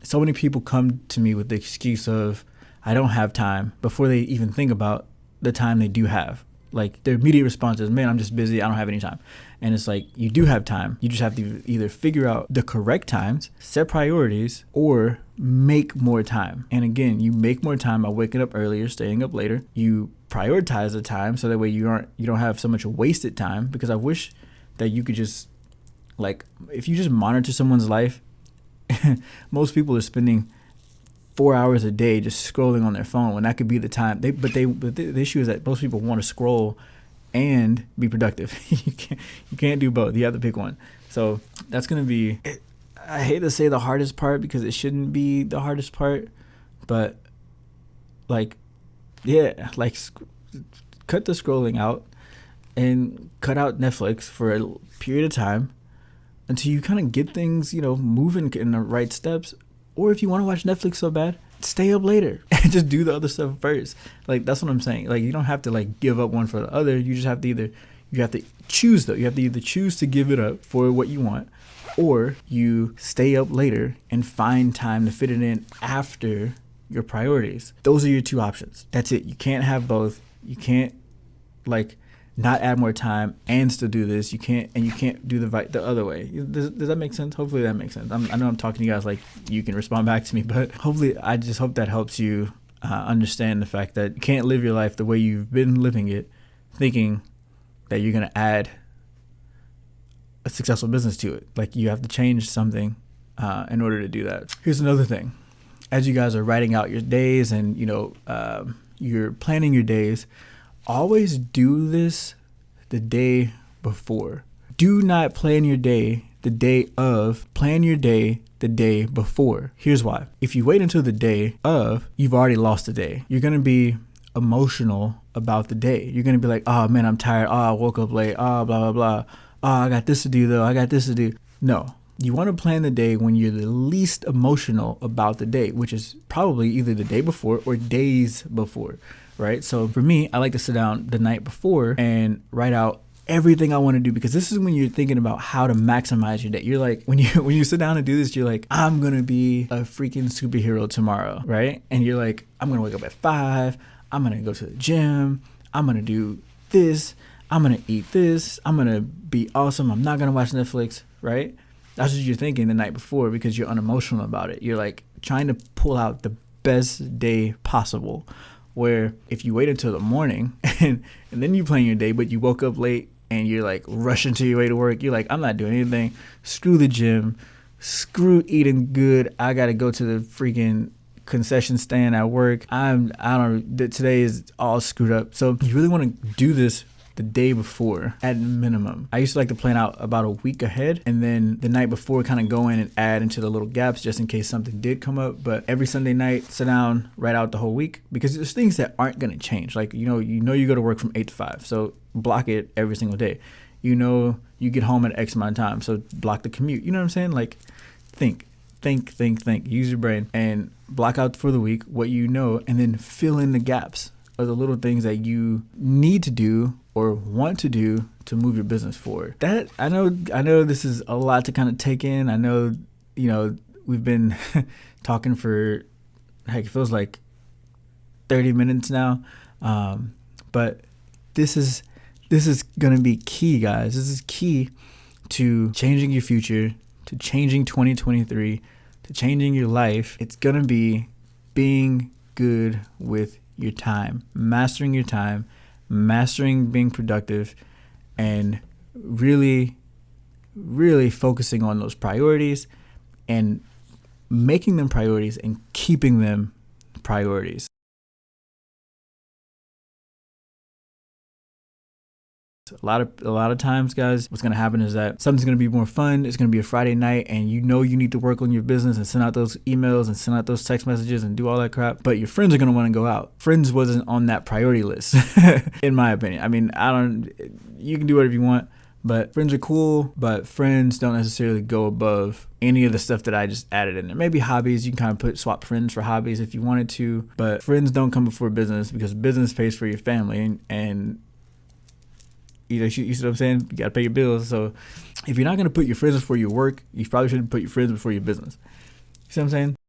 So many people come to me with the excuse of, I don't have time, before they even think about the time they do have. Like, their immediate response is, man, I'm just busy, I don't have any time. And it's like, you do have time. You just have to either figure out the correct times, set priorities, or make more time. And again, you make more time by waking up earlier, staying up later. You prioritize the time so that way you don't have so much wasted time. Because I wish that you could just, like, if you just monitor someone's life, most people are spending 4 hours a day just scrolling on their phone when that could be the time. But the issue is that most people want to scroll and be productive. You can't do both. You have to pick one. So that's gonna be, I hate to say the hardest part because it shouldn't be the hardest part, but like, yeah, like cut the scrolling out and cut out Netflix for a period of time until you kind of get things, moving in the right steps. Or if you want to watch Netflix so bad, stay up later and just do the other stuff first. Like, that's what I'm saying. Like, you don't have to like give up one for the other. You just have to choose though. You have to either choose to give it up for what you want, or you stay up later and find time to fit it in after your priorities. Those are your two options. That's it. You can't have both. You can't like not add more time and still do this. You can't do the other way. Does that make sense? Hopefully that makes sense. I know I'm talking to you guys like you can respond back to me, but hopefully I just hope that helps you understand the fact that you can't live your life the way you've been living it, thinking that you're going to add a successful business to it. Like, you have to change something in order to do that. Here's another thing. As you guys are writing out your days and, you're planning your days, always do this the day before. Do not plan your day the day of. Plan your day the day before. Here's why. If you wait until the day of, you've already lost the day. You're going to be emotional about the day. You're going to be like, oh man, I'm tired. Oh, I woke up late. Oh, blah, blah, blah. Oh, I got this to do though. I got this to do. No. You want to plan the day when you're the least emotional about the day, which is probably either the day before or days before. Right? So for me, I like to sit down the night before and write out everything I want to do, because this is when you're thinking about how to maximize your day. You're like, when you sit down and do this, you're like, I'm going to be a freaking superhero tomorrow, right? And you're like, I'm going to wake up at 5. I'm going to go to the gym. I'm going to do this. I'm going to eat this. I'm going to be awesome. I'm not going to watch Netflix, right? That's what you're thinking the night before because you're unemotional about it. You're like trying to pull out the best day possible. Where if you wait until the morning and then you plan your day, but you woke up late and you're like rushing to your way to work, you're like, I'm not doing anything. Screw the gym. Screw eating good. I got to go to the freaking concession stand at work. Today is all screwed up. So you really want to do this the day before at minimum. I used to like to plan out about a week ahead and then the night before kind of go in and add into the little gaps just in case something did come up. But every Sunday night, sit down, write out the whole week, because there's things that aren't going to change. Like, you go to work from 8 to 5. So block it every single day. You get home at X amount of time. So block the commute. You know what I'm saying? Like, think. Use your brain and block out for the week what you know, and then fill in the gaps of the little things that you need to do or want to do to move your business forward. That I know this is a lot to kind of take in. I know, we've been talking for, heck, it feels like 30 minutes now. But this is going to be key, guys. This is key to changing your future, to changing 2023, to changing your life. It's going to be being good with your time, mastering your time, mastering being productive, and really, really focusing on those priorities and making them priorities and keeping them priorities. A lot of times, guys, what's going to happen is that something's going to be more fun. It's going to be a Friday night and you need to work on your business and send out those emails and send out those text messages and do all that crap. But your friends are going to want to go out. Friends wasn't on that priority list, in my opinion. I mean, you can do whatever you want, but friends are cool, but friends don't necessarily go above any of the stuff that I just added in there. Maybe hobbies, you can kind of swap friends for hobbies if you wanted to, but friends don't come before business because business pays for your family and you see what I'm saying? You got to pay your bills. So if you're not going to put your friends before your work, you probably shouldn't put your friends before your business. You see what I'm saying?